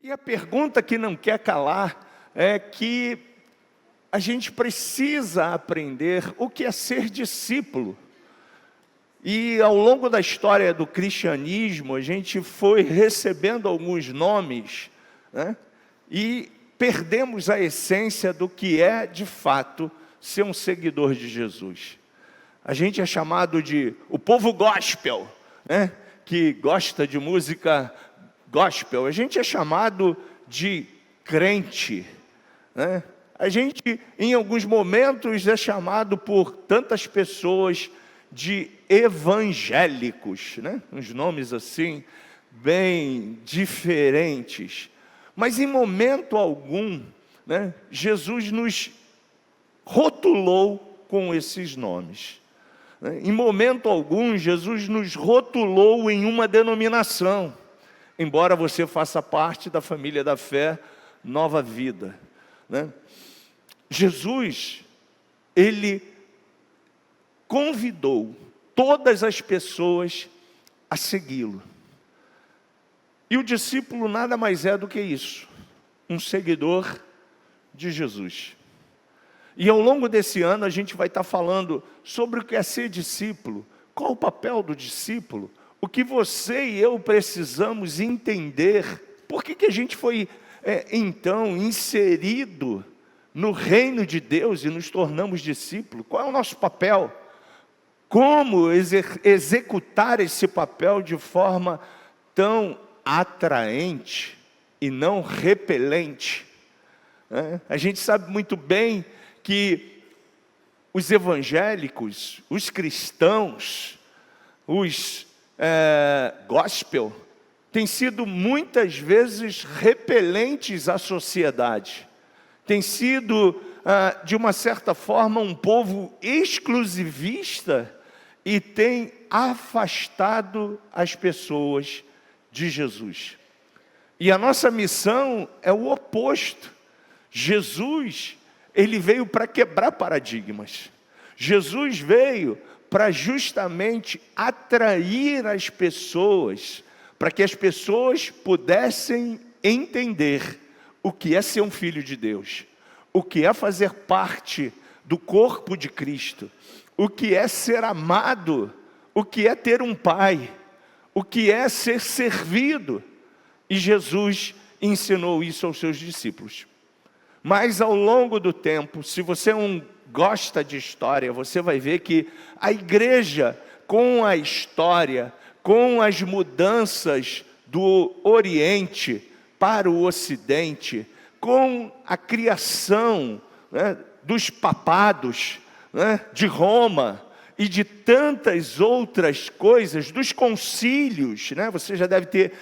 E a pergunta que não quer calar é que a gente precisa aprender o que é ser discípulo. E ao longo da história do cristianismo, a gente foi recebendo alguns nomes, né? E perdemos a essência do que é, de fato, ser um seguidor de Jesus. A gente é chamado de o povo gospel, né? Que gosta de música gospel. A gente é chamado de crente, né? A gente, em alguns momentos, é chamado por tantas pessoas de evangélicos, né? Uns nomes assim, bem diferentes. Mas em momento algum, né, Jesus nos rotulou com esses nomes. Em momento algum, Jesus nos rotulou em uma denominação, embora você faça parte da família da fé, Nova Vida, né? Jesus, Ele convidou todas as pessoas a segui-lo. E o discípulo nada mais é do que isso, um seguidor de Jesus. E ao longo desse ano a gente vai estar falando sobre o que é ser discípulo, qual o papel do discípulo, o que você e eu precisamos entender, por que a gente foi então inserido no reino de Deus e nos tornamos discípulos, qual é o nosso papel, como executar esse papel de forma tão atraente e não repelente, né? A gente sabe muito bem que os evangélicos, os cristãos, os gospel, têm sido muitas vezes repelentes à sociedade, têm sido, de uma certa forma, um povo exclusivista e tem afastado as pessoas de Jesus. E a nossa missão é o oposto. Jesus, Ele veio para quebrar paradigmas. Jesus veio para justamente atrair as pessoas, para que as pessoas pudessem entender o que é ser um filho de Deus, o que é fazer parte do corpo de Cristo, o que é ser amado, o que é ter um pai, o que é ser servido. E Jesus ensinou isso aos seus discípulos. Mas ao longo do tempo, se você não gosta de história, você vai ver que a igreja, com a história, com as mudanças do Oriente para o Ocidente, com a criação, né, dos papados, né, de Roma e de tantas outras coisas, dos concílios, né, você já deve ter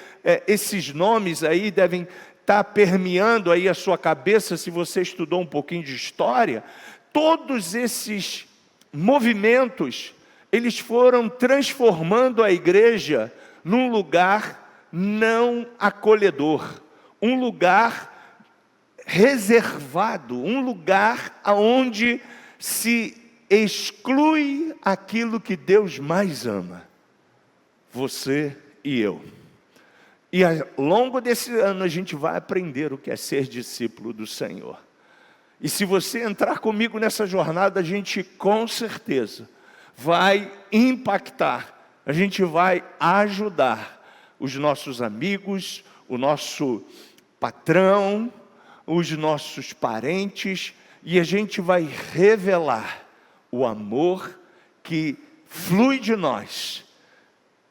esses nomes aí, devem estar permeando aí a sua cabeça, se você estudou um pouquinho de história. Todos esses movimentos, eles foram transformando a igreja num lugar não acolhedor, um lugar reservado, um lugar onde se exclui aquilo que Deus mais ama, você e eu. E ao longo desse ano a gente vai aprender o que é ser discípulo do Senhor. E se você entrar comigo nessa jornada, a gente com certeza vai impactar, a gente vai ajudar os nossos amigos, o nosso patrão, os nossos parentes, e a gente vai revelar o amor que flui de nós,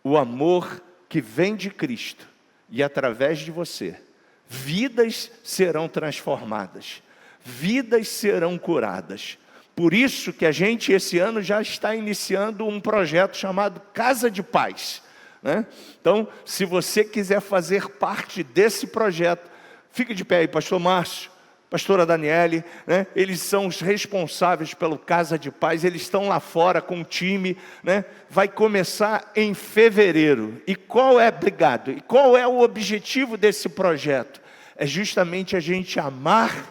o amor que vem de Cristo, e através de você, vidas serão transformadas, vidas serão curadas. Por isso que a gente esse ano já está iniciando um projeto chamado Casa de Paz, né? Então, se você quiser fazer parte desse projeto, fique de pé aí, pastor Márcio, pastora Daniele, né? Eles são os responsáveis pelo Casa de Paz, eles estão lá fora com o time, né? Vai começar em fevereiro. E qual é o objetivo desse projeto? É justamente a gente amar,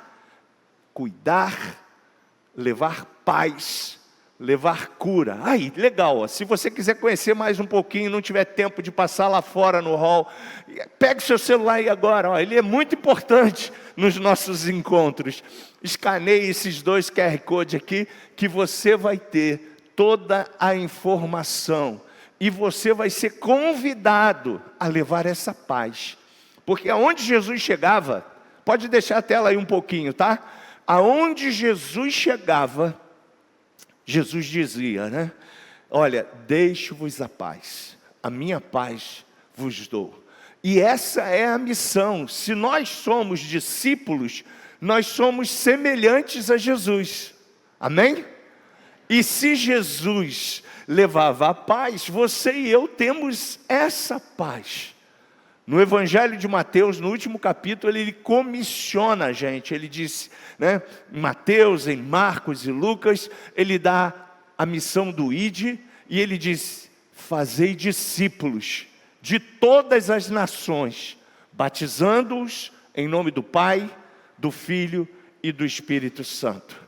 cuidar, levar paz, levar cura. Aí, legal, ó, se você quiser conhecer mais um pouquinho, não tiver tempo de passar lá fora no hall, pegue o seu celular aí agora, ó, ele é muito importante nos nossos encontros. Escaneie esses 2 QR Code aqui, que você vai ter toda a informação. E você vai ser convidado a levar essa paz. Porque aonde Jesus chegava, pode deixar a tela aí um pouquinho, tá? Aonde Jesus chegava, Jesus dizia, né? Olha, deixo-vos a paz, a minha paz vos dou. E essa é a missão. Se nós somos discípulos, nós somos semelhantes a Jesus. Amém? E se Jesus levava a paz, você e eu temos essa paz. No Evangelho de Mateus, no último capítulo, ele comissiona a gente. Ele disse, né, em Mateus, em Marcos e Lucas, ele dá a missão do ide, e ele diz, fazei discípulos de todas as nações, batizando-os em nome do Pai, do Filho e do Espírito Santo.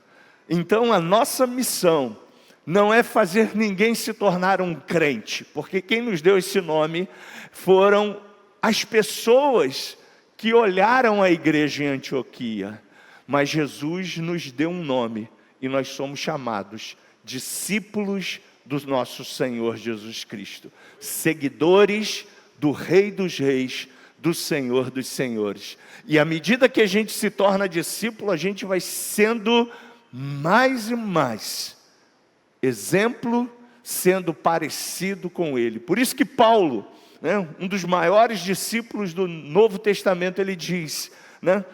Então a nossa missão não é fazer ninguém se tornar um crente, porque quem nos deu esse nome foram as pessoas que olharam a igreja em Antioquia. Mas Jesus nos deu um nome, e nós somos chamados discípulos do nosso Senhor Jesus Cristo, seguidores do Rei dos Reis, do Senhor dos Senhores. E à medida que a gente se torna discípulo, a gente vai sendo mais e mais exemplo, sendo parecido com Ele. Por isso que Paulo, né, um dos maiores discípulos do Novo Testamento, ele diz, né,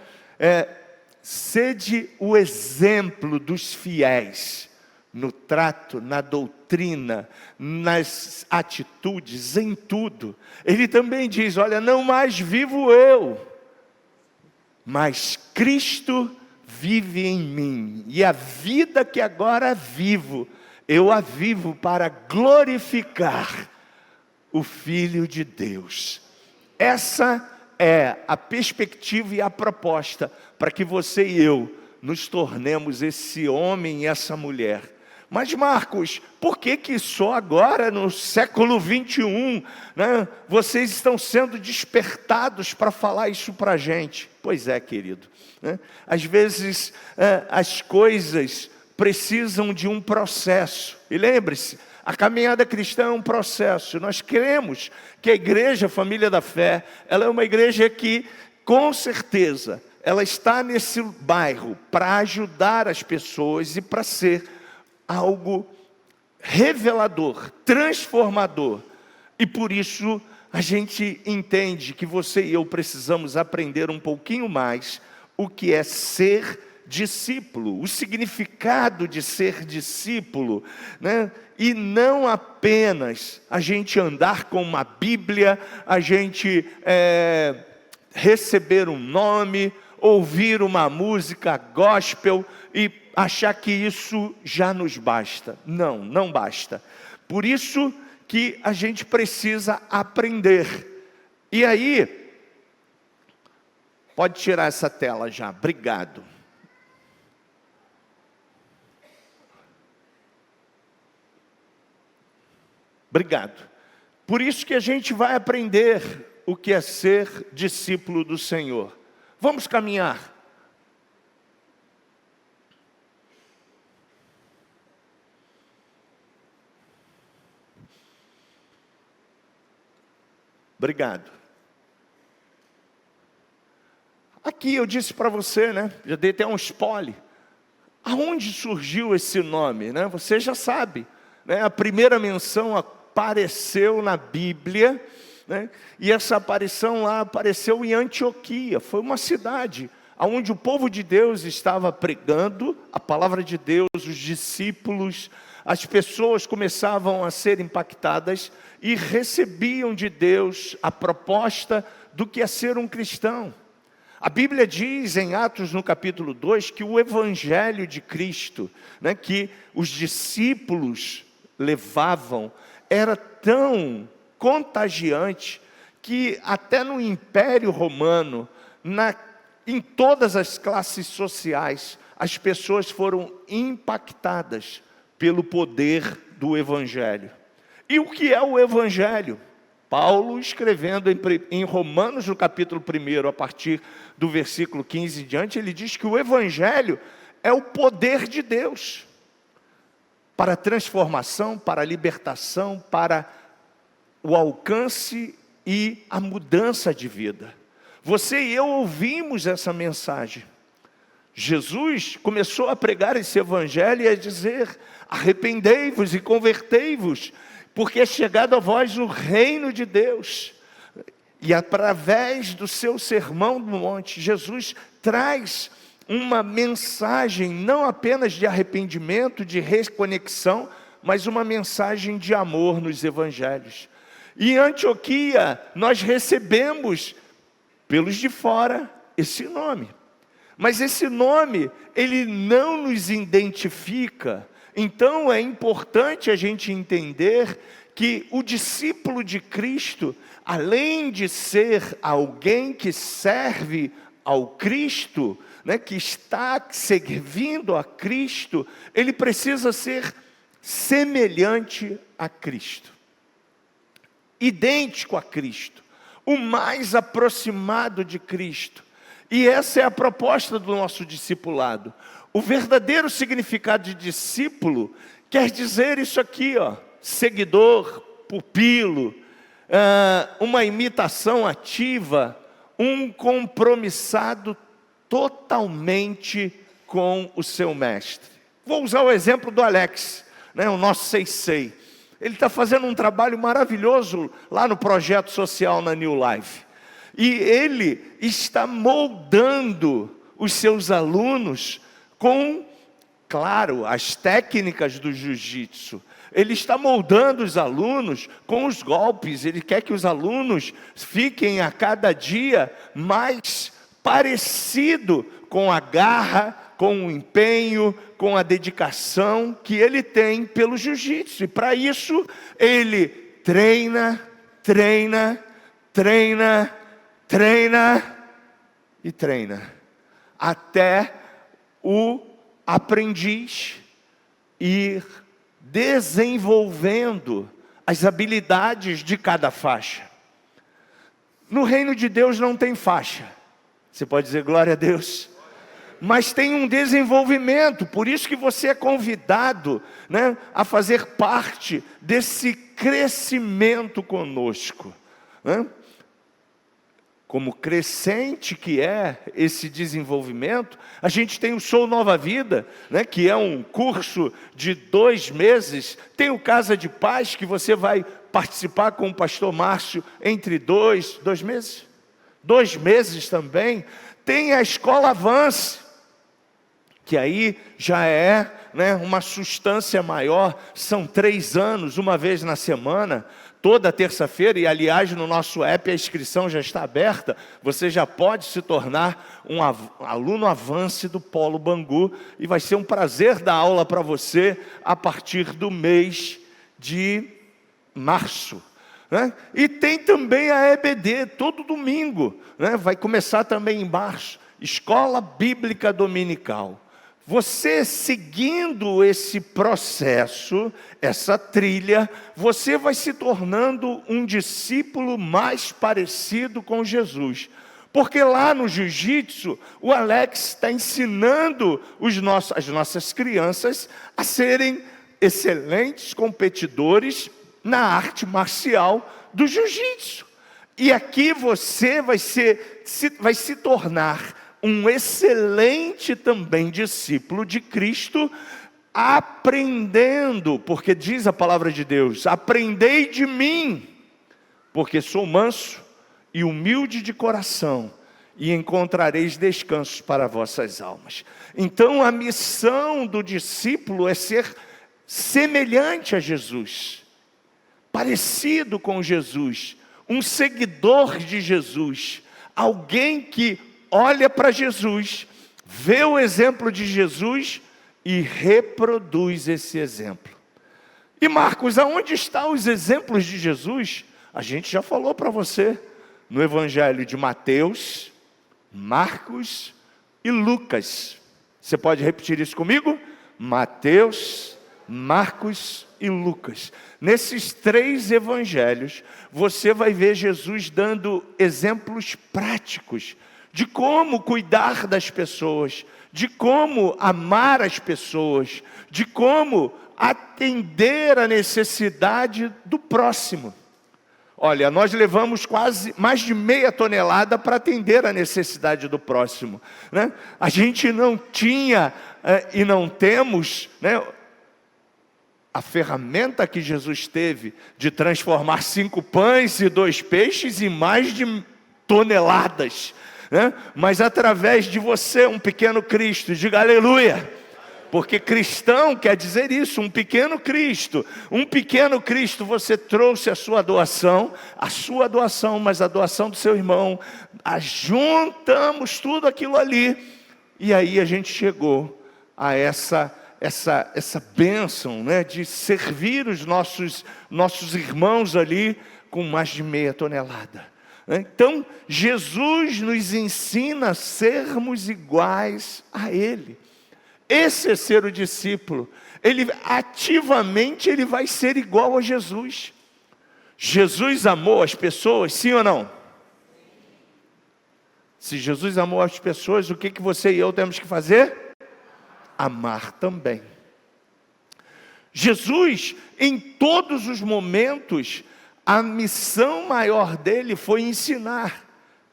sede o exemplo dos fiéis, no trato, na doutrina, nas atitudes, em tudo. Ele também diz, olha, não mais vivo eu, mas Cristo vive em mim, e a vida que agora vivo, eu a vivo para glorificar o Filho de Deus. Essa é a perspectiva e a proposta para que você e eu nos tornemos esse homem e essa mulher. Mas Marcos, por que só agora no século 21, né, vocês estão sendo despertados para falar isso para a gente? Pois é, querido, né? Às vezes as coisas precisam de um processo. E lembre-se, a caminhada cristã é um processo. Nós queremos que a igreja, a família da fé, ela é uma igreja que, com certeza, ela está nesse bairro para ajudar as pessoas e para ser algo revelador, transformador. E por isso a gente entende que você e eu precisamos aprender um pouquinho mais o que é ser discípulo, o significado de ser discípulo, né? E não apenas a gente andar com uma Bíblia, a gente receber um nome, ouvir uma música gospel e achar que isso já nos basta. Não, não basta. Por isso que a gente precisa aprender. E aí, pode tirar essa tela já, obrigado. Obrigado. Por isso que a gente vai aprender o que é ser discípulo do Senhor. Vamos caminhar. Obrigado. Aqui eu disse para você, né? Já dei até um spoiler. Aonde surgiu esse nome, né? Você já sabe, né? A primeira menção apareceu na Bíblia, né? E essa aparição lá apareceu em Antioquia. Foi uma cidade onde o povo de Deus estava pregando a palavra de Deus, os discípulos, as pessoas começavam a ser impactadas e recebiam de Deus a proposta do que é ser um cristão. A Bíblia diz em Atos no capítulo 2 que o Evangelho de Cristo, né, que os discípulos levavam, era tão contagiante que até no Império Romano, em todas as classes sociais, as pessoas foram impactadas pelo poder do Evangelho. E o que é o Evangelho? Paulo, escrevendo em Romanos, no capítulo 1, a partir do versículo 15 em diante, ele diz que o Evangelho é o poder de Deus para a transformação, para a libertação, para o alcance e a mudança de vida. Você e eu ouvimos essa mensagem. Jesus começou a pregar esse Evangelho e a dizer: arrependei-vos e convertei-vos, porque é chegado a vós o reino de Deus. E através do seu sermão do monte, Jesus traz uma mensagem não apenas de arrependimento, de reconexão, mas uma mensagem de amor nos evangelhos. E em Antioquia nós recebemos, pelos de fora, esse nome. Mas esse nome, ele não nos identifica. Então é importante a gente entender que o discípulo de Cristo, além de ser alguém que serve ao Cristo, que está servindo a Cristo, ele precisa ser semelhante a Cristo, idêntico a Cristo, o mais aproximado de Cristo. E essa é a proposta do nosso discipulado. O verdadeiro significado de discípulo quer dizer isso aqui, seguidor, pupilo, uma imitação ativa, um compromissado totalmente com o seu mestre. Vou usar o exemplo do Alex, o nosso Seisei. Ele está fazendo um trabalho maravilhoso lá no projeto social na New Life. E ele está moldando os seus alunos com, claro, as técnicas do jiu-jitsu. Ele está moldando os alunos com os golpes. Ele quer que os alunos fiquem a cada dia mais parecido com a garra, com o empenho, com a dedicação que ele tem pelo jiu-jitsu. E para isso, ele treina e treina, até o aprendiz ir desenvolvendo as habilidades de cada faixa. No reino de Deus não tem faixa. Você pode dizer glória a Deus? Mas tem um desenvolvimento, por isso que você é convidado, a fazer parte desse crescimento conosco. Como crescente que é esse desenvolvimento, a gente tem o Sou Nova Vida, que é um curso de 2 meses. Tem o Casa de Paz, que você vai participar com o pastor Márcio entre 2 meses? 2 meses também. Tem a Escola Avance, que aí já é uma substância maior. São 3 anos, uma vez na semana, toda terça-feira, e aliás no nosso app a inscrição já está aberta. Você já pode se tornar um aluno Avance do Polo Bangu, e vai ser um prazer dar aula para você a partir do mês de março. E tem também a EBD, todo domingo, vai começar também em março, Escola Bíblica Dominical. Você seguindo esse processo, essa trilha, você vai se tornando um discípulo mais parecido com Jesus. Porque lá no jiu-jitsu, o Alex está ensinando as nossas crianças a serem excelentes competidores na arte marcial do jiu-jitsu. E aqui você vai se tornar um excelente também discípulo de Cristo, aprendendo, porque diz a palavra de Deus: aprendei de mim, porque sou manso e humilde de coração, e encontrareis descanso para vossas almas. Então a missão do discípulo é ser semelhante a Jesus, parecido com Jesus, um seguidor de Jesus, alguém que olha para Jesus, vê o exemplo de Jesus e reproduz esse exemplo. E Marcos, aonde estão os exemplos de Jesus? A gente já falou para você, no Evangelho de Mateus, Marcos e Lucas. Você pode repetir isso comigo? Mateus, Marcos e Lucas. Nesses 3 evangelhos, você vai ver Jesus dando exemplos práticos de como cuidar das pessoas, de como amar as pessoas, de como atender a necessidade do próximo. Olha, nós levamos quase mais de meia tonelada para atender a necessidade do próximo, né? A gente não tinha e não temos, né, a ferramenta que Jesus teve de transformar 5 pães e 2 peixes em mais de toneladas, né? Mas através de você, um pequeno Cristo, diga aleluia. Porque cristão quer dizer isso, um pequeno Cristo. Um pequeno Cristo, você trouxe a sua doação, mas a doação do seu irmão. Juntamos tudo aquilo ali. E aí a gente chegou a essa bênção, né, de servir os nossos irmãos ali com mais de meia tonelada. Então, Jesus nos ensina a sermos iguais a Ele. Esse é ser o discípulo. Ativamente ele vai ser igual a Jesus. Jesus amou as pessoas, sim ou não? Se Jesus amou as pessoas, o que você e eu temos que fazer? Amar também. Jesus, em todos os momentos, a missão maior dele foi ensinar,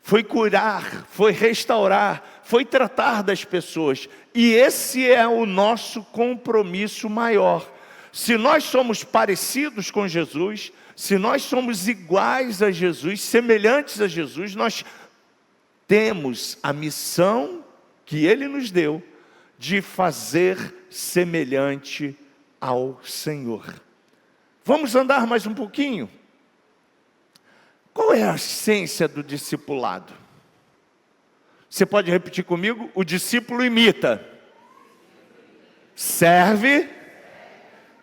foi curar, foi restaurar, foi tratar das pessoas. E esse é o nosso compromisso maior. Se nós somos parecidos com Jesus, se nós somos iguais a Jesus, semelhantes a Jesus, nós temos a missão que Ele nos deu de fazer semelhante ao Senhor. Vamos andar mais um pouquinho? Qual é a essência do discipulado? Você pode repetir comigo? O discípulo imita, serve,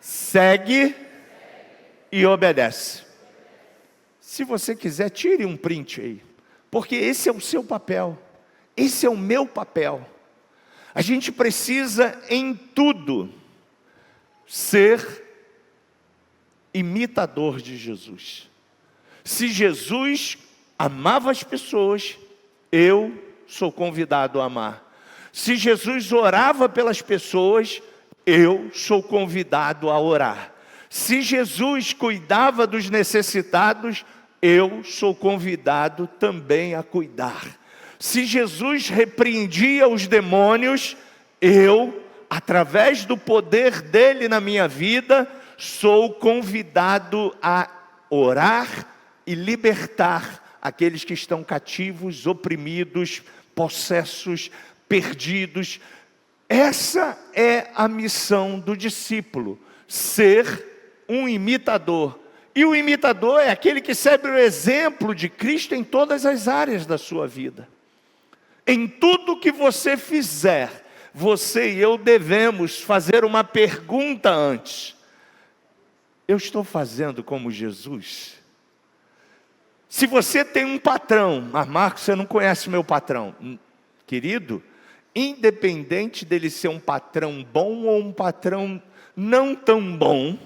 segue e obedece. Se você quiser, tire um print aí, porque esse é o seu papel, esse é o meu papel. A gente precisa em tudo ser imitador de Jesus. Se Jesus amava as pessoas, eu sou convidado a amar. Se Jesus orava pelas pessoas, eu sou convidado a orar. Se Jesus cuidava dos necessitados, eu sou convidado também a cuidar. Se Jesus repreendia os demônios, eu, através do poder dele na minha vida, sou convidado a orar e libertar aqueles que estão cativos, oprimidos, possessos, perdidos. Essa é a missão do discípulo, ser um imitador. E o imitador é aquele que segue o exemplo de Cristo em todas as áreas da sua vida. Em tudo que você fizer, você e eu devemos fazer uma pergunta antes. Eu estou fazendo como Jesus? Se você tem um patrão, mas Marcos, você não conhece meu patrão. Querido, independente dele ser um patrão bom ou um patrão não tão bom,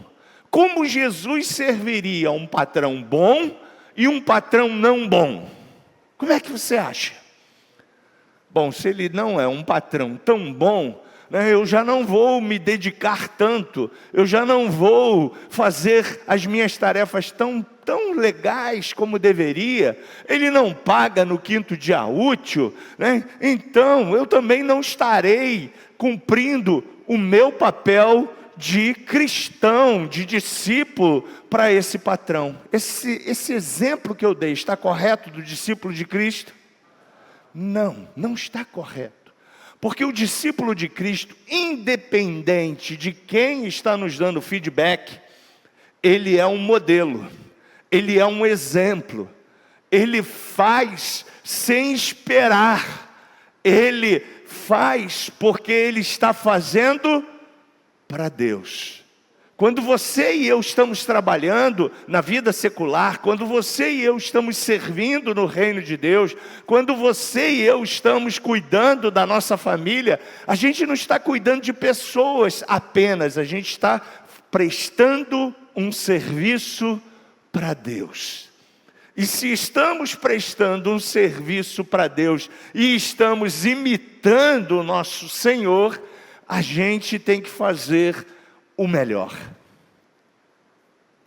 como Jesus serviria um patrão bom e um patrão não bom? Como é que você acha? Bom, se ele não é um patrão tão bom, né, eu já não vou me dedicar tanto, eu já não vou fazer as minhas tarefas tão legais como deveria. Ele não paga no 5º dia útil, né? Então eu também não estarei cumprindo o meu papel de cristão, de discípulo para esse patrão. Esse exemplo que eu dei está correto do discípulo de Cristo? Não está correto. Porque o discípulo de Cristo, independente de quem está nos dando feedback, ele é um modelo, ele é um exemplo, ele faz sem esperar, ele faz porque ele está fazendo para Deus. Quando você e eu estamos trabalhando na vida secular, quando você e eu estamos servindo no reino de Deus, quando você e eu estamos cuidando da nossa família, a gente não está cuidando de pessoas apenas, a gente está prestando um serviço para Deus. E se estamos prestando um serviço para Deus e estamos imitando o nosso Senhor, a gente tem que fazer o melhor.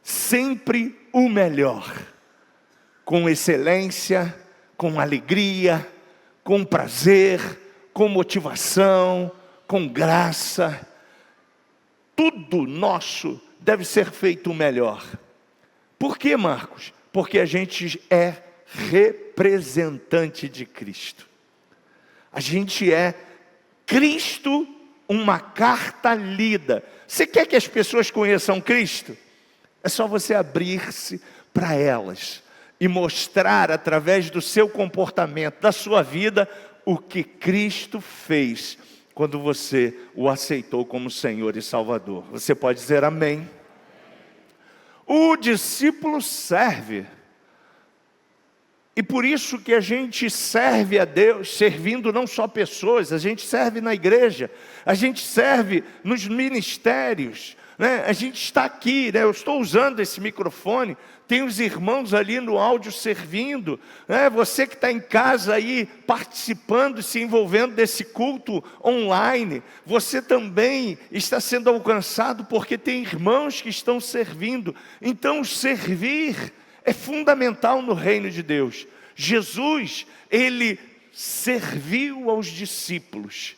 Sempre o melhor. Com excelência, com alegria, com prazer, com motivação, com graça. Tudo nosso deve ser feito o melhor. Por quê, Marcos? Porque a gente é representante de Cristo. A gente é Cristo, uma carta lida. Você quer que as pessoas conheçam Cristo? É só você abrir-se para elas e mostrar através do seu comportamento, da sua vida, o que Cristo fez quando você o aceitou como Senhor e Salvador. Você pode dizer amém? O discípulo serve. E por isso que a gente serve a Deus, servindo não só pessoas, a gente serve na igreja, a gente serve nos ministérios, né? A gente está aqui, né? Eu estou usando esse microfone, tem os irmãos ali no áudio servindo, né? Você que está em casa aí participando, se envolvendo desse culto online, você também está sendo alcançado porque tem irmãos que estão servindo. Então servir é fundamental no reino de Deus. Jesus, ele serviu aos discípulos,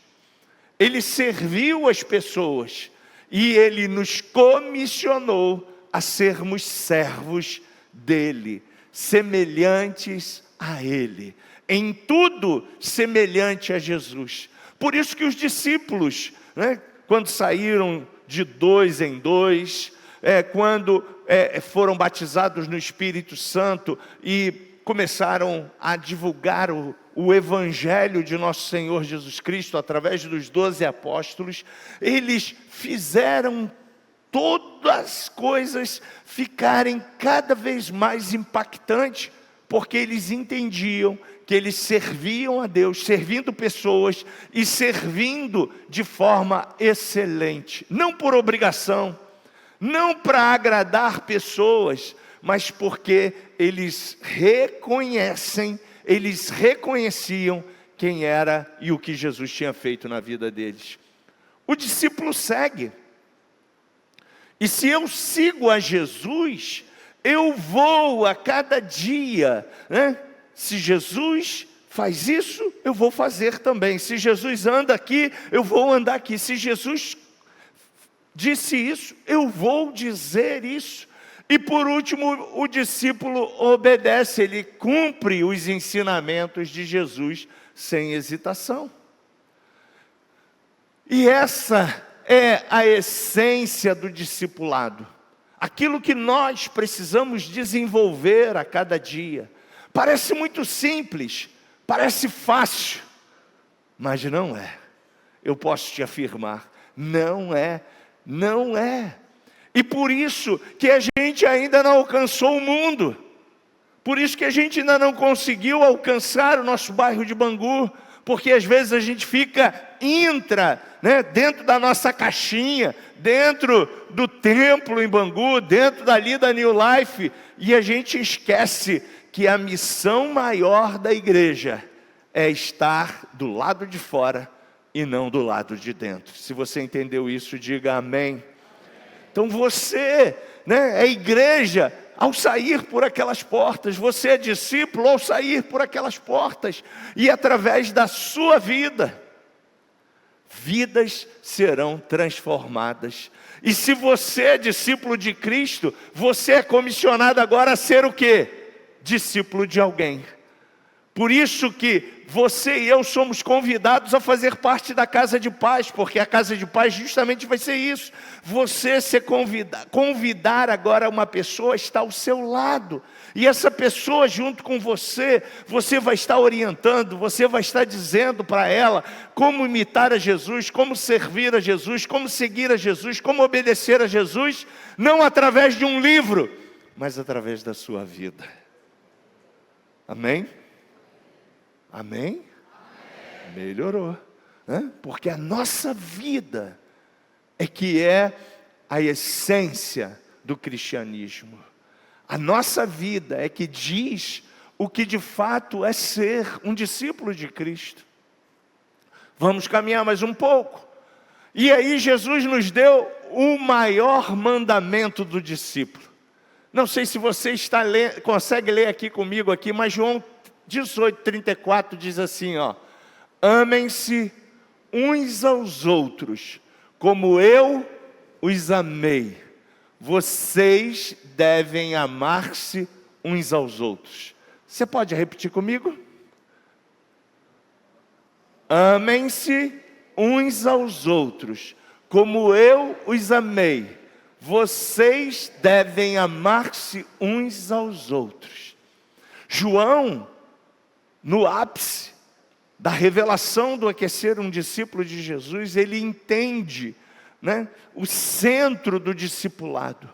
ele serviu as pessoas, e ele nos comissionou a sermos servos dele, semelhantes a ele, em tudo semelhante a Jesus. Por isso que os discípulos, né, quando saíram de 2 em 2, quando foram batizados no Espírito Santo e começaram a divulgar o Evangelho de nosso Senhor Jesus Cristo, através dos 12 apóstolos, eles fizeram todas as coisas ficarem cada vez mais impactantes, porque eles entendiam que eles serviam a Deus, servindo pessoas e servindo de forma excelente, não por obrigação, não para agradar pessoas, mas porque eles reconheciam quem era e o que Jesus tinha feito na vida deles. O discípulo segue. E se eu sigo a Jesus, eu vou a cada dia, né? Se Jesus faz isso, eu vou fazer também. Se Jesus anda aqui, eu vou andar aqui. Se Jesus disse isso, eu vou dizer isso. E por último, o discípulo obedece, ele cumpre os ensinamentos de Jesus sem hesitação. E essa é a essência do discipulado. Aquilo que nós precisamos desenvolver a cada dia. Parece muito simples, parece fácil, mas não é. Eu posso te afirmar, não é. Não é. E por isso que a gente ainda não alcançou o mundo. Por isso que a gente ainda não conseguiu alcançar o nosso bairro de Bangu. Porque às vezes a gente entra, né, dentro da nossa caixinha, dentro do templo em Bangu, dentro dali da New Life, e a gente esquece que a missão maior da igreja é estar do lado de fora e não do lado de dentro. Se você entendeu isso, diga amém. Então você, né, é igreja ao sair por aquelas portas, você é discípulo ao sair por aquelas portas, e através da sua vida, vidas serão transformadas. E se você é discípulo de Cristo, você é comissionado agora a ser o quê? Discípulo de alguém. Por isso que você e eu somos convidados a fazer parte da casa de paz, porque a casa de paz justamente vai ser isso. Você convidar agora uma pessoa a estar ao seu lado. E essa pessoa junto com você, você vai estar orientando, você vai estar dizendo para ela como imitar a Jesus, como servir a Jesus, como seguir a Jesus, como obedecer a Jesus, não através de um livro, mas através da sua vida. Amém? Amém? Melhorou, né? Porque a nossa vida é que é a essência do cristianismo. A nossa vida é que diz o que de fato é ser um discípulo de Cristo. Vamos caminhar mais um pouco. E aí Jesus nos deu o maior mandamento do discípulo. Não sei se você consegue ler aqui comigo aqui, mas João 18:34 diz assim, ó: amem-se uns aos outros, como eu os amei. Vocês devem amar-se uns aos outros. Você pode repetir comigo? Amem-se uns aos outros, como eu os amei. Vocês devem amar-se uns aos outros. João, no ápice da revelação do que é ser um discípulo de Jesus, ele entende, né, o centro do discipulado.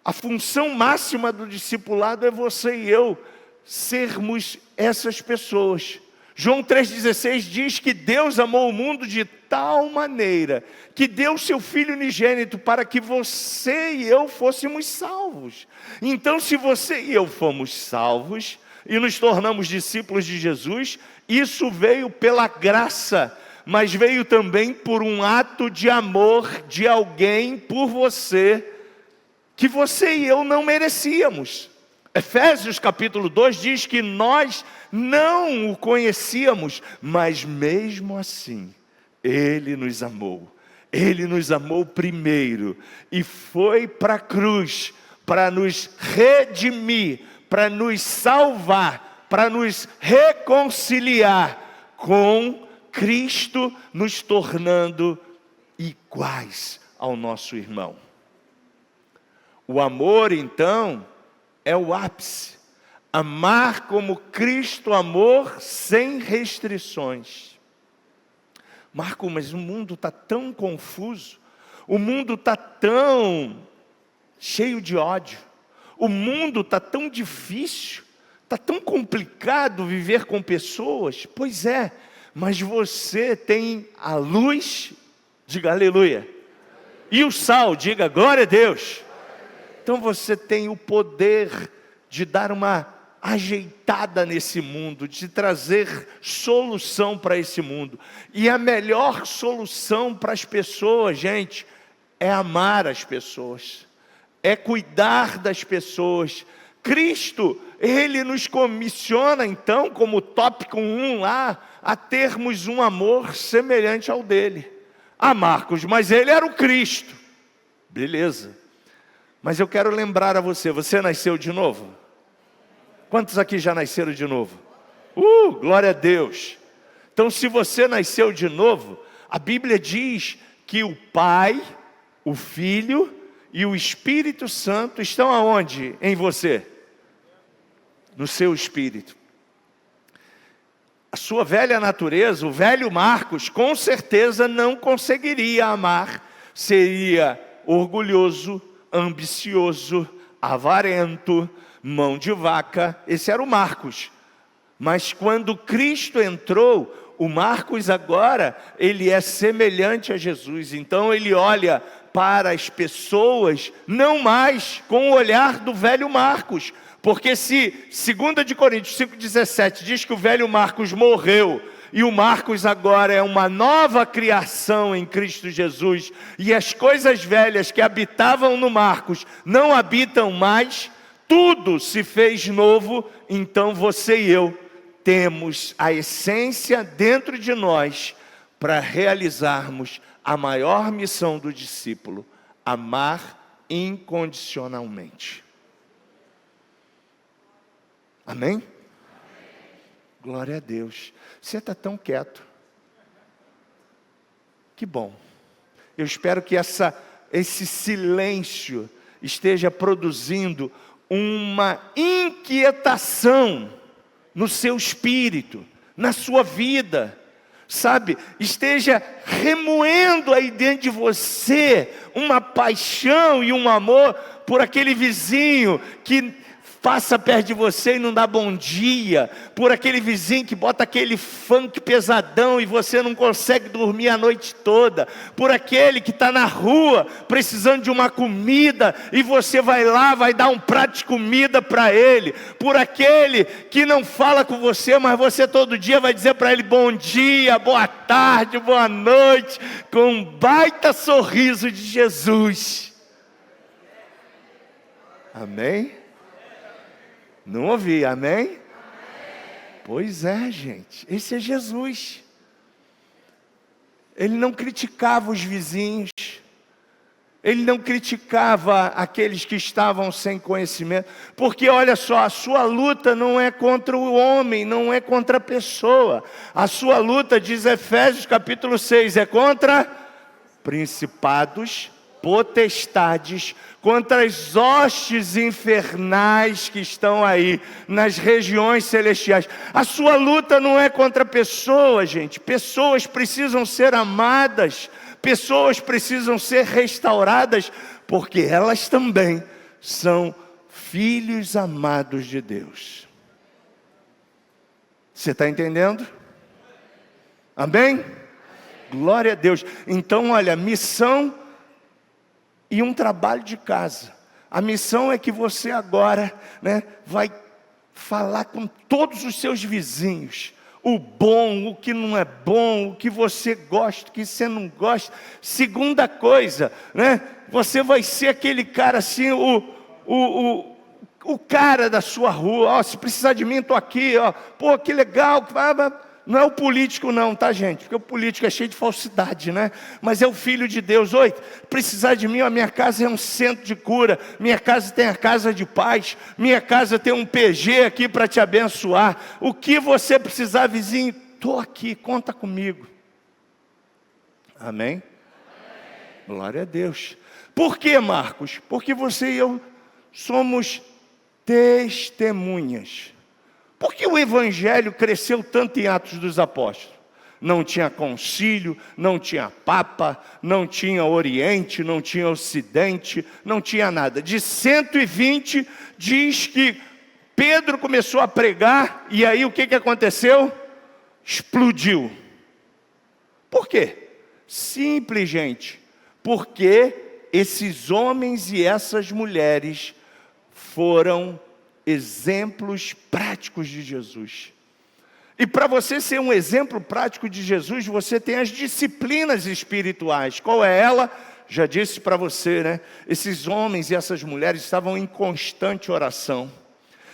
A função máxima do discipulado é você e eu sermos essas pessoas. João 3,16 diz que Deus amou o mundo de tal maneira que deu seu Filho unigênito para que você e eu fôssemos salvos. Então, se você e eu fomos salvos e nos tornamos discípulos de Jesus, isso veio pela graça, mas veio também por um ato de amor de alguém por você, que você e eu não merecíamos. Efésios capítulo 2 diz que nós não o conhecíamos, mas mesmo assim, Ele nos amou. Ele nos amou primeiro e foi para a cruz para nos redimir, para nos salvar, para nos reconciliar com Cristo, nos tornando iguais ao nosso irmão. O amor, então, é o ápice. Amar como Cristo amou, sem restrições. Marco, mas o mundo está tão confuso, o mundo está tão cheio de ódio, o mundo está tão difícil, está tão complicado viver com pessoas. Pois é, mas você tem a luz, diga aleluia, e o sal, diga glória a Deus. Então você tem o poder de dar uma ajeitada nesse mundo, de trazer solução para esse mundo. E a melhor solução para as pessoas, gente, é amar as pessoas, é cuidar das pessoas. Cristo, Ele nos comissiona então, como tópico 1 lá, a termos um amor semelhante ao dele. Ah, Marcos, mas Ele era o Cristo. Beleza. Mas eu quero lembrar a você, você nasceu de novo? Quantos aqui já nasceram de novo? Glória a Deus. Então, se você nasceu de novo, a Bíblia diz que o Pai, o Filho e o Espírito Santo estão aonde em você? No seu espírito. A sua velha natureza, o velho Marcos, com certeza não conseguiria amar. Seria orgulhoso, ambicioso, avarento, mão de vaca. Esse era o Marcos. Mas quando Cristo entrou, o Marcos agora, ele é semelhante a Jesus. Então ele olha para as pessoas, não mais com o olhar do velho Marcos. Porque se 2 de Coríntios 5,17 diz que o velho Marcos morreu, e o Marcos agora é uma nova criação em Cristo Jesus, e as coisas velhas que habitavam no Marcos não habitam mais, tudo se fez novo. Então você e eu temos a essência dentro de nós para realizarmos a maior missão do discípulo: amar incondicionalmente. Amém? Glória a Deus. Você está tão quieto. Que bom. Eu espero que esse silêncio esteja produzindo uma inquietação no seu espírito, na sua vida, sabe? Esteja remoendo aí dentro de você uma paixão e um amor por aquele vizinho que passa perto de você e não dá bom dia, por aquele vizinho que bota aquele funk pesadão e você não consegue dormir a noite toda, por aquele que está na rua precisando de uma comida e você vai lá, vai dar um prato de comida para ele, por aquele que não fala com você, mas você todo dia vai dizer para ele bom dia, boa tarde, boa noite, com um baita sorriso de Jesus. Amém? Não ouvi, amém? Amém? Pois é, gente, esse é Jesus. Ele não criticava os vizinhos, ele não criticava aqueles que estavam sem conhecimento, porque olha só, a sua luta não é contra o homem, não é contra a pessoa, a sua luta, diz Efésios capítulo 6, é contra principados, potestades, contra as hostes infernais que estão aí nas regiões celestiais. A sua luta não é contra pessoas, gente. Pessoas precisam ser amadas, pessoas precisam ser restauradas, porque elas também são filhos amados de Deus. Você está entendendo? Amém? Glória a Deus. Então, olha, missão e um trabalho de casa. A missão é que você agora, vai falar com todos os seus vizinhos. O bom, o que não é bom, o que você gosta, o que você não gosta. Segunda coisa, você vai ser aquele cara assim, o cara da sua rua. Se precisar de mim, estou aqui. Pô, que legal. Não é o político não, tá, gente? Porque o político é cheio de falsidade, Mas é o filho de Deus. Oi, precisar de mim, a minha casa é um centro de cura. Minha casa tem a casa de paz. Minha casa tem um PG aqui para te abençoar. O que você precisar, vizinho, estou aqui, conta comigo. Amém? Glória a Deus. Por quê, Marcos? Porque você e eu somos testemunhas. Por que o Evangelho cresceu tanto em Atos dos Apóstolos? Não tinha concílio, não tinha Papa, não tinha Oriente, não tinha Ocidente, não tinha nada. De 120, diz que Pedro começou a pregar, e aí o que aconteceu? Explodiu. Por quê? Simples, gente. Porque esses homens e essas mulheres foram exemplos práticos de Jesus. E para você ser um exemplo prático de Jesus, você tem as disciplinas espirituais. Qual é ela? Já disse para você, Esses homens e essas mulheres estavam em constante oração.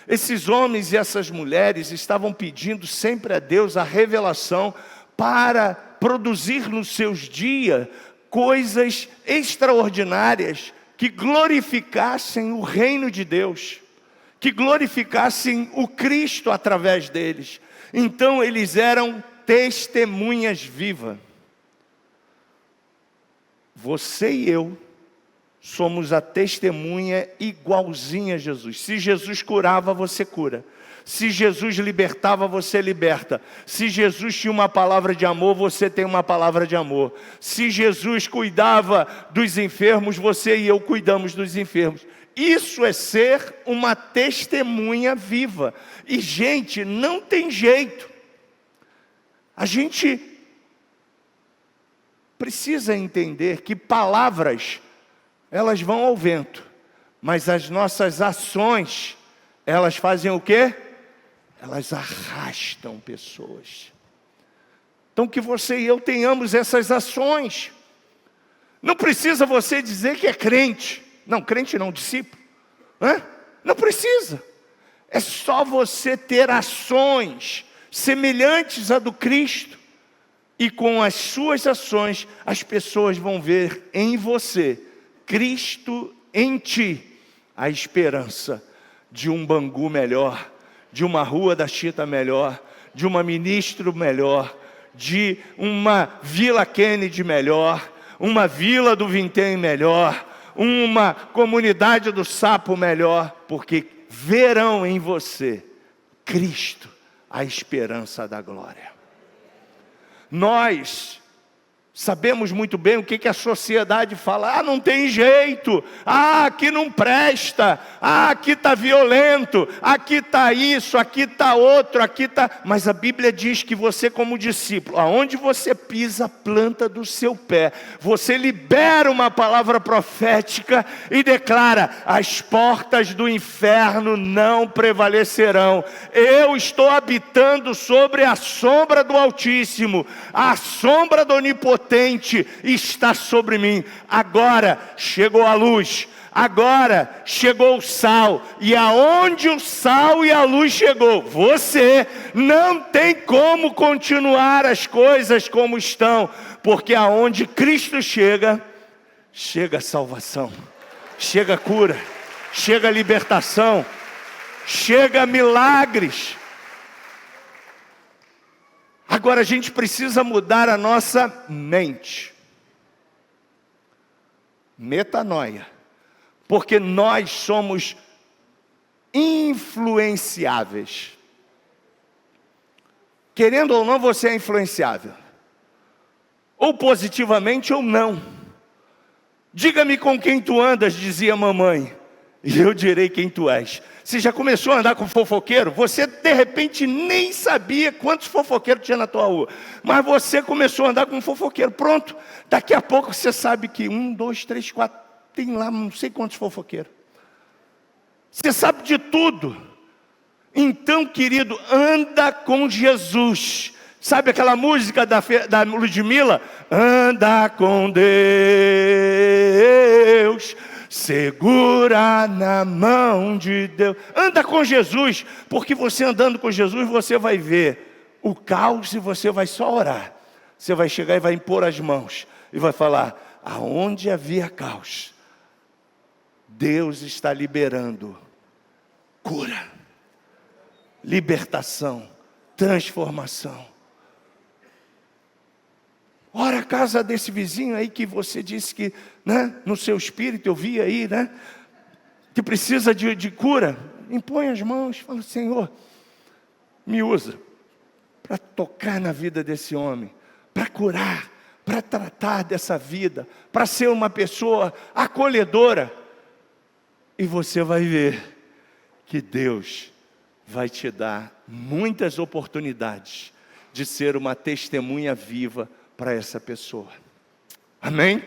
Esses homens e essas mulheres estavam pedindo sempre a Deus a revelação para produzir nos seus dias coisas extraordinárias que glorificassem o reino de Deus, que glorificassem o Cristo através deles. Então eles eram testemunhas vivas. Você e eu somos a testemunha igualzinha a Jesus. Se Jesus curava, você cura. Se Jesus libertava, você liberta. Se Jesus tinha uma palavra de amor, você tem uma palavra de amor. Se Jesus cuidava dos enfermos, você e eu cuidamos dos enfermos. Isso é ser uma testemunha viva. E, gente, não tem jeito. A gente precisa entender que palavras, elas vão ao vento. Mas as nossas ações, elas fazem o quê? Elas arrastam pessoas. Então que você e eu tenhamos essas ações. Não precisa você dizer que é crente. Não, crente não, discípulo. Não precisa. É só você ter ações semelhantes à do Cristo. E com as suas ações, as pessoas vão ver em você, Cristo em ti, a esperança de um Bangu melhor, de uma Rua da Chita melhor, de uma Ministro melhor, de uma Vila Kennedy melhor, uma Vila do Vintém melhor, uma Comunidade do Sapo melhor, porque verão em você Cristo, a esperança da glória. Nós sabemos muito bem o que a sociedade fala. Não tem jeito. Aqui não presta. Aqui está violento. Aqui está isso, aqui está outro, aqui está... Mas a Bíblia diz que você, como discípulo, aonde você pisa a planta do seu pé, você libera uma palavra profética e declara: as portas do inferno não prevalecerão. Eu estou habitando sobre a sombra do Altíssimo. A sombra do Onipotente está sobre mim. Agora chegou a luz, agora chegou o sal, e aonde o sal e a luz chegou, você não tem como continuar as coisas como estão, porque aonde Cristo chega, chega salvação, chega cura, chega libertação, chega milagres. Agora a gente precisa mudar a nossa mente. Metanoia. Porque nós somos influenciáveis. Querendo ou não, você é influenciável. Ou positivamente ou não. Diga-me com quem tu andas, dizia a mamãe, e eu direi quem tu és. Você já começou a andar com fofoqueiro? Você de repente nem sabia quantos fofoqueiros tinha na tua rua. Mas você começou a andar com fofoqueiro. Pronto, daqui a pouco você sabe que 1, 2, 3, 4, tem lá não sei quantos fofoqueiros. Você sabe de tudo. Então, querido, anda com Jesus. Sabe aquela música da Ludmilla? Anda com Deus, segura na mão de Deus. Anda com Jesus, porque você andando com Jesus, você vai ver o caos e você vai só orar. Você vai chegar e vai impor as mãos e vai falar: aonde havia caos, Deus está liberando cura, libertação, transformação. Ora a casa desse vizinho aí que você disse que, né, no seu espírito eu vi aí, né, que precisa de cura. Impõe as mãos, fala: Senhor, me usa para tocar na vida desse homem, para curar, para tratar dessa vida, para ser uma pessoa acolhedora. E você vai ver que Deus vai te dar muitas oportunidades de ser uma testemunha viva para essa pessoa. Amém?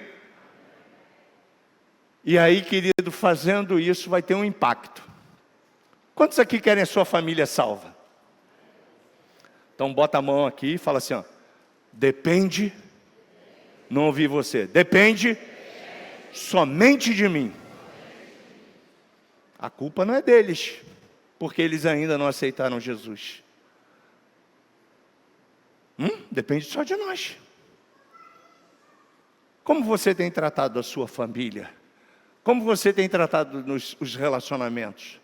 E aí, querido, fazendo isso vai ter um impacto. Quantos aqui querem a sua família salva? Então bota a mão aqui e fala assim, ó: depende, não ouvi você, depende somente de mim. A culpa não é deles, porque eles ainda não aceitaram Jesus. Depende só de nós. Como você tem tratado a sua família? Como você tem tratado os relacionamentos?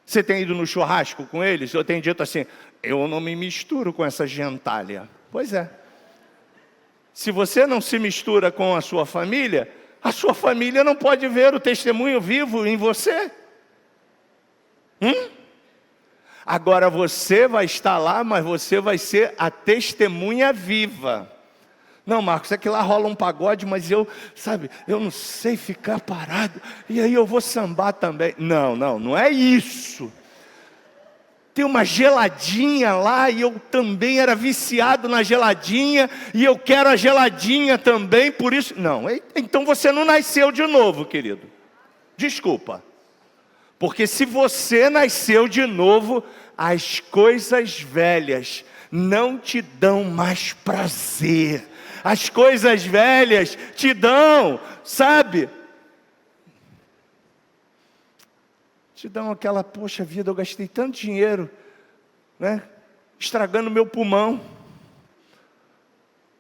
Você tem ido no churrasco com eles? Eu tenho dito assim: eu não me misturo com essa gentalha. Pois é. Se você não se mistura com a sua família não pode ver o testemunho vivo em você. Agora você vai estar lá, mas você vai ser a testemunha viva. Não, Marcos, é que lá rola um pagode, mas eu não sei ficar parado, e aí eu vou sambar também. Não é isso. Tem uma geladinha lá, e eu também era viciado na geladinha, e eu quero a geladinha também, por isso... Não, então você não nasceu de novo, querido. Desculpa. Porque se você nasceu de novo, as coisas velhas não te dão mais prazer. As coisas velhas te dão, sabe? Te dão aquela: poxa vida, eu gastei tanto dinheiro, né, estragando meu pulmão.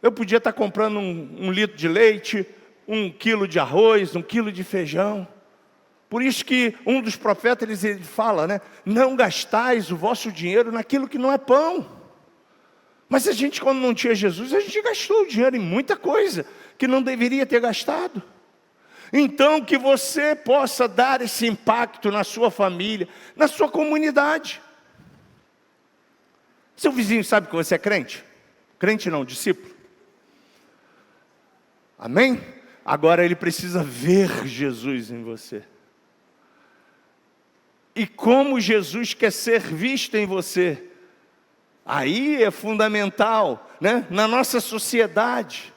Eu podia estar comprando um litro de leite, 1 quilo de arroz, 1 quilo de feijão. Por isso que um dos profetas, ele fala, né? Não gastais o vosso dinheiro naquilo que não é pão. Mas a gente, quando não tinha Jesus, a gente gastou o dinheiro em muita coisa que não deveria ter gastado. Então, que você possa dar esse impacto na sua família, na sua comunidade. Seu vizinho sabe que você é crente? Crente não, discípulo. Amém? Agora ele precisa ver Jesus em você. E como Jesus quer ser visto em você. Aí é fundamental, né? Na nossa sociedade.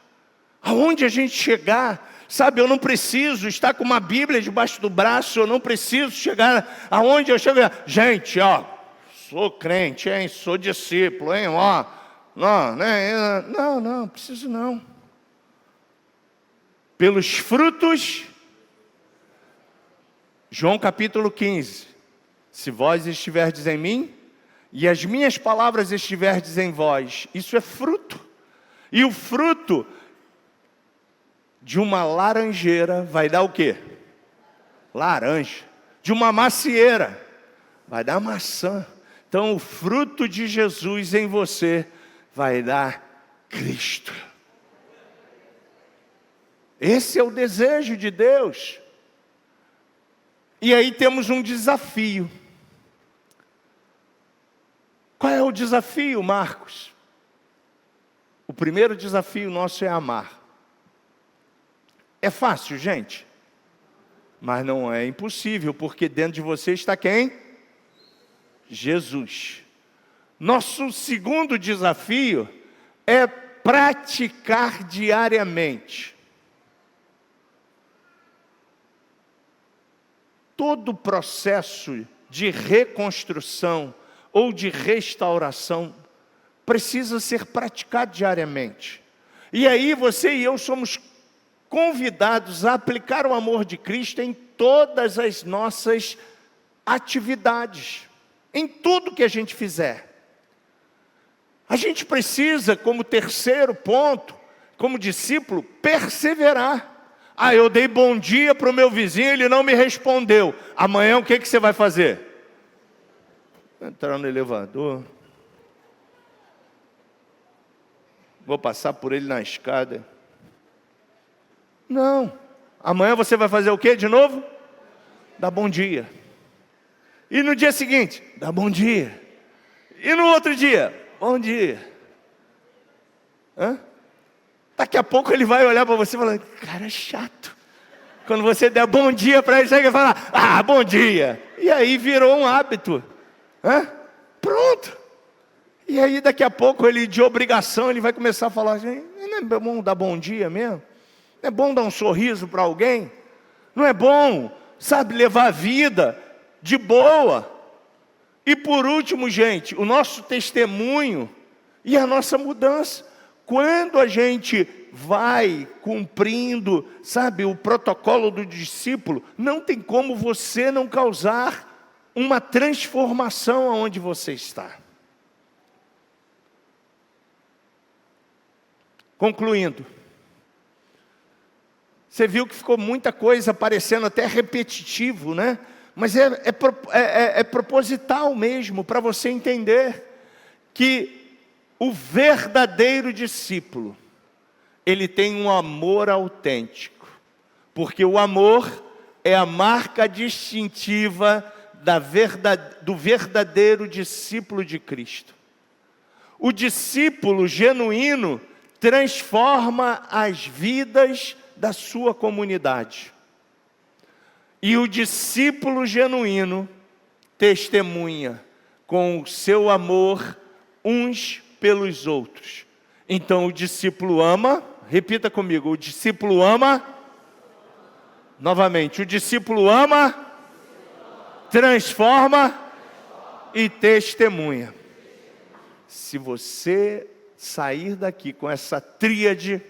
Aonde a gente chegar, sabe, eu não preciso estar com uma Bíblia debaixo do braço, eu não preciso chegar aonde eu chego. Gente, ó, sou crente, hein? Sou discípulo, hein? Ó, não preciso não. Pelos frutos, João capítulo 15. Se vós estiverdes em mim, e as minhas palavras estiverdes em vós, isso é fruto. E o fruto de uma laranjeira vai dar o quê? Laranja. De uma macieira vai dar maçã. Então o fruto de Jesus em você vai dar Cristo. Esse é o desejo de Deus. E aí temos um desafio. Qual é o desafio, Marcos? O primeiro desafio nosso é amar. É fácil, gente? Mas não é impossível, porque dentro de você está quem? Jesus. Nosso segundo desafio é praticar diariamente. Todo processo de reconstrução ou de restauração precisa ser praticado diariamente. E aí você e eu somos convidados a aplicar o amor de Cristo em todas as nossas atividades, em tudo que a gente fizer. A gente precisa, como terceiro ponto, como discípulo, perseverar. Eu dei bom dia para o meu vizinho, ele não me respondeu. Amanhã o que você vai fazer? Entrar no elevador. Vou passar por ele na escada. Não. Amanhã você vai fazer o quê de novo? Dar bom dia. E no dia seguinte, dá bom dia. E no outro dia, bom dia. Daqui a pouco ele vai olhar para você e falar, cara chato. Quando você der bom dia para ele, você vai falar, bom dia. E aí virou um hábito. Pronto. E aí daqui a pouco ele, de obrigação, ele vai começar a falar, não é bom dar bom dia mesmo? Não é bom dar um sorriso para alguém? Não é bom, sabe, levar a vida de boa? E por último, gente, o nosso testemunho e a nossa mudança. Quando a gente vai cumprindo, sabe, o protocolo do discípulo, não tem como você não causar uma transformação aonde você está. Concluindo, você viu que ficou muita coisa parecendo até repetitivo, né? Mas é proposital mesmo, para você entender que o verdadeiro discípulo, ele tem um amor autêntico, porque o amor é a marca distintiva do verdadeiro discípulo de Cristo. O discípulo genuíno transforma as vidas da sua comunidade. E o discípulo genuíno testemunha com o seu amor uns pelos outros. Então o discípulo ama, repita comigo, o discípulo ama, novamente, o discípulo ama, transforma e testemunha. Se você sair daqui com essa tríade,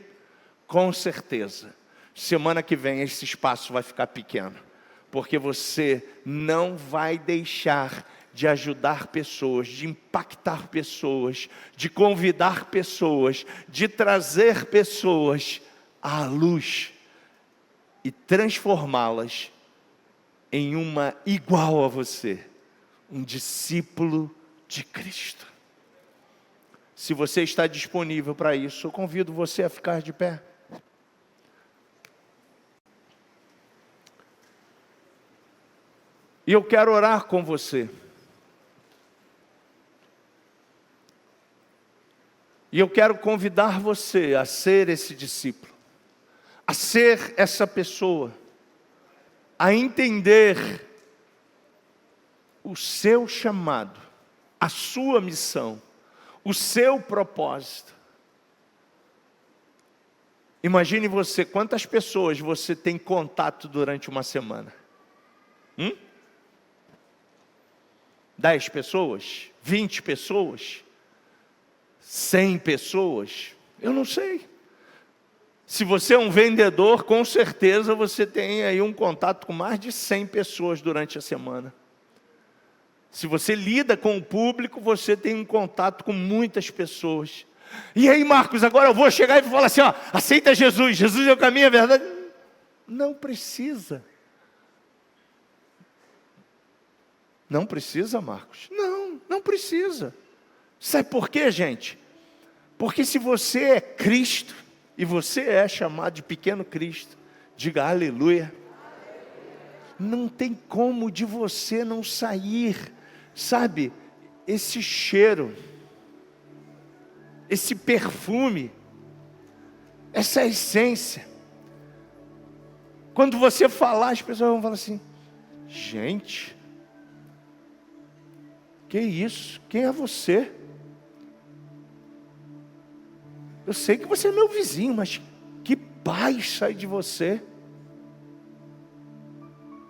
com certeza, semana que vem esse espaço vai ficar pequeno, porque você não vai deixar de ajudar pessoas, de impactar pessoas, de convidar pessoas, de trazer pessoas à luz e transformá-las em uma igual a você, um discípulo de Cristo. Se você está disponível para isso, eu convido você a ficar de pé. E eu quero orar com você. E eu quero convidar você a ser esse discípulo, a ser essa pessoa, a entender o seu chamado, a sua missão, o seu propósito. Imagine você, quantas pessoas você tem contato durante uma semana? 10 pessoas? 20 pessoas? 100 pessoas? Eu não sei. Se você é um vendedor, com certeza você tem aí um contato com mais de 100 pessoas durante a semana. Se você lida com o público, você tem um contato com muitas pessoas. E aí, Marcos, agora eu vou chegar e vou falar assim, ó, aceita Jesus, Jesus é o caminho, é a verdade. Não precisa. Não precisa, Marcos? Não precisa. Sabe por quê, gente? Porque se você é Cristo, e você é chamado de pequeno Cristo, diga aleluia. Não tem como de você não sair, sabe, esse cheiro, esse perfume, essa essência. Quando você falar, as pessoas vão falar assim, gente, que isso? Quem é você? Eu sei que você é meu vizinho, mas que paz sai de você.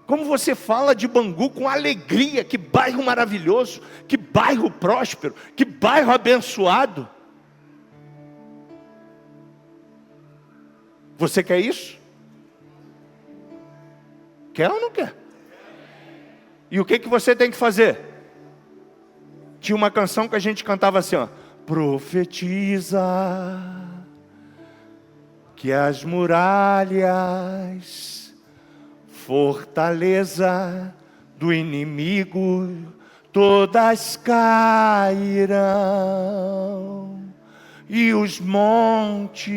Como você fala de Bangu com alegria, que bairro maravilhoso, que bairro próspero, que bairro abençoado. Você quer isso? Quer ou não quer? E o que você tem que fazer? Tinha uma canção que a gente cantava assim, ó. Profetiza que as muralhas, fortaleza do inimigo, todas cairão, e os montes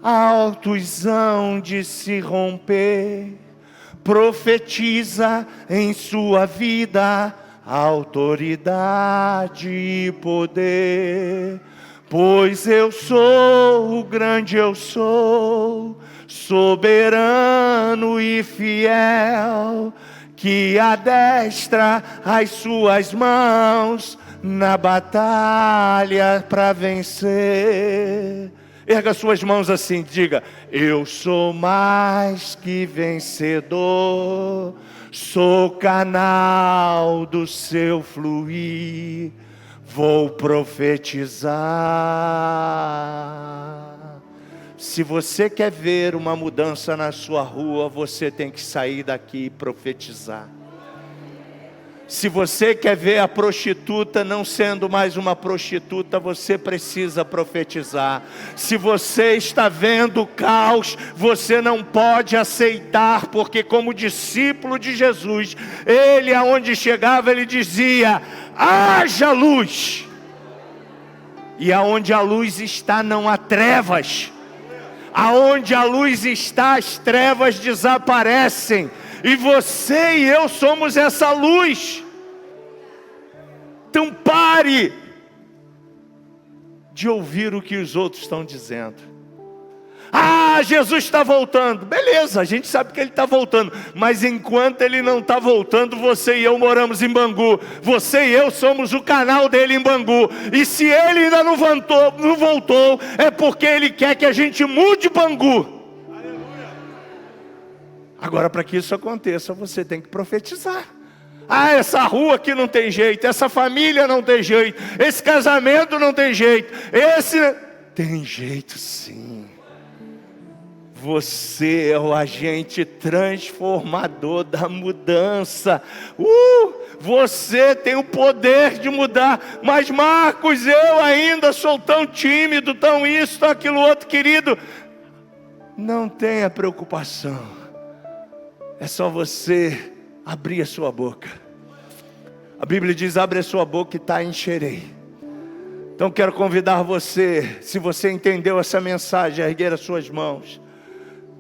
altos hão de se romper. Profetiza em sua vida autoridade e poder, pois eu sou o grande, eu sou soberano e fiel, que adestra as suas mãos na batalha para vencer. Erga suas mãos assim, diga, eu sou mais que vencedor, sou canal do seu fluir, vou profetizar. Se você quer ver uma mudança na sua rua, você tem que sair daqui e profetizar. Se você quer ver a prostituta não sendo mais uma prostituta, você precisa profetizar. Se você está vendo o caos, você não pode aceitar, porque como discípulo de Jesus, ele aonde chegava, ele dizia, haja luz. E aonde a luz está, não há trevas. Aonde a luz está, as trevas desaparecem. E você e eu somos essa luz. Então pare de ouvir o que os outros estão dizendo. Ah, Jesus está voltando. Beleza, a gente sabe que Ele está voltando. Mas enquanto Ele não está voltando, você e eu moramos em Bangu. Você e eu somos o canal dele em Bangu. E se Ele ainda não voltou, é porque Ele quer que a gente mude Bangu. Agora, para que isso aconteça, você tem que profetizar. Ah, essa rua aqui não tem jeito, essa família não tem jeito, esse casamento não tem jeito, esse... Tem jeito sim. Você é o agente transformador da mudança. Você tem o poder de mudar. Mas Marcos, eu ainda sou tão tímido, tão isso, tão aquilo outro, querido. Não tenha preocupação. É só você abrir a sua boca. A Bíblia diz: abre a sua boca e encherei. Então quero convidar você, se você entendeu essa mensagem, a erguer as suas mãos.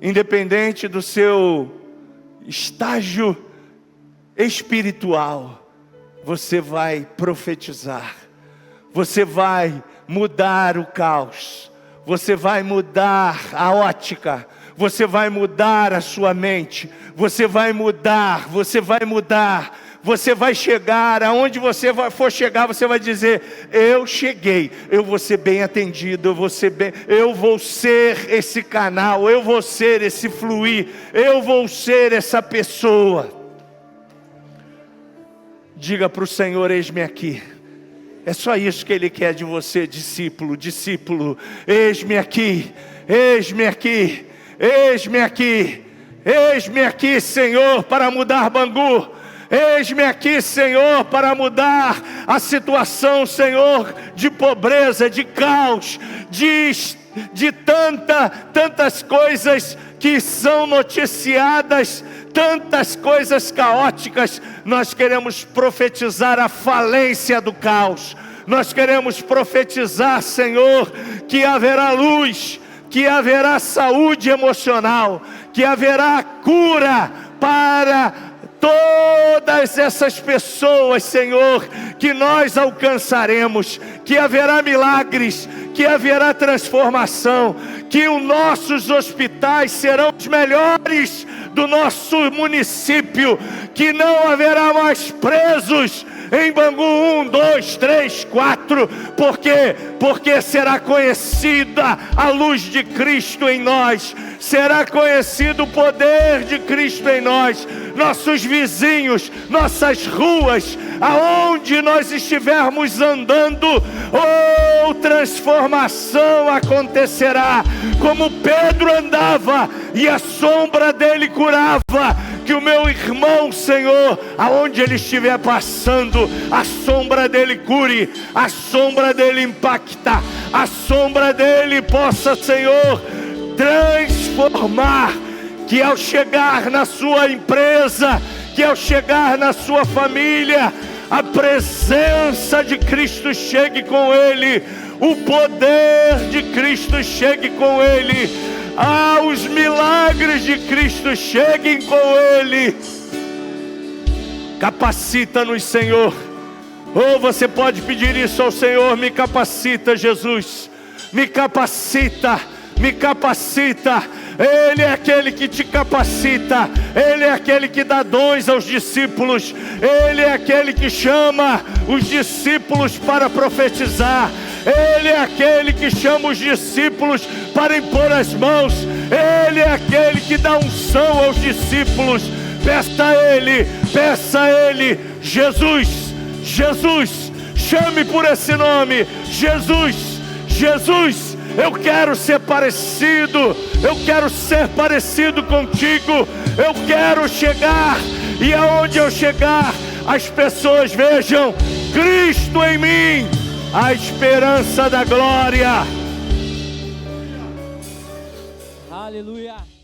Independente do seu estágio espiritual, você vai profetizar. Você vai mudar o caos. Você vai mudar a ótica. Você vai mudar a sua mente. Você vai mudar. Você vai mudar. Você vai chegar, aonde você for chegar, você vai dizer: eu cheguei, eu vou ser bem atendido, eu vou ser esse canal, eu vou ser esse fluir, eu vou ser essa pessoa. Diga para o Senhor: eis-me aqui. É só isso que Ele quer de você, discípulo, discípulo. Eis-me aqui, eis-me aqui, eis-me aqui, eis-me aqui, Senhor, para mudar Bangu. Eis-me aqui, Senhor, para mudar a situação, Senhor, de pobreza, de caos, de tantas coisas que são noticiadas, tantas coisas caóticas. Nós queremos profetizar a falência do caos. Nós queremos profetizar, Senhor, que haverá luz, que haverá saúde emocional, que haverá cura para todas essas pessoas, Senhor, que nós alcançaremos, que haverá milagres, que haverá transformação, que os nossos hospitais serão os melhores do nosso município, que não haverá mais presos em Bangu 1, 2, 3, 4, por quê? Porque será conhecida a luz de Cristo em nós, será conhecido o poder de Cristo em nós, nossos vizinhos, nossas ruas, aonde nós estivermos andando, transformação acontecerá, como Pedro andava e a sombra dele curava. Que o meu irmão, Senhor, aonde ele estiver passando, a sombra dele cure, a sombra dele impacta, a sombra dele possa, Senhor, transformar. Que ao chegar na sua empresa, que ao chegar na sua família, a presença de Cristo chegue com ele, o poder de Cristo chegue com ele, os milagres de Cristo cheguem com ele. Capacita-nos, Senhor. Você pode pedir isso ao Senhor: me capacita, Jesus, me capacita, me capacita. Ele é aquele que te capacita, Ele é aquele que dá dons aos discípulos, Ele é aquele que chama os discípulos para profetizar, Ele é aquele que chama os discípulos para impor as mãos, Ele é aquele que dá unção aos discípulos. Peça a Ele, Jesus, Jesus, chame por esse nome, Jesus, Jesus. Eu quero ser parecido, eu quero ser parecido contigo, eu quero chegar, e aonde eu chegar, as pessoas vejam Cristo em mim, a esperança da glória. Aleluia.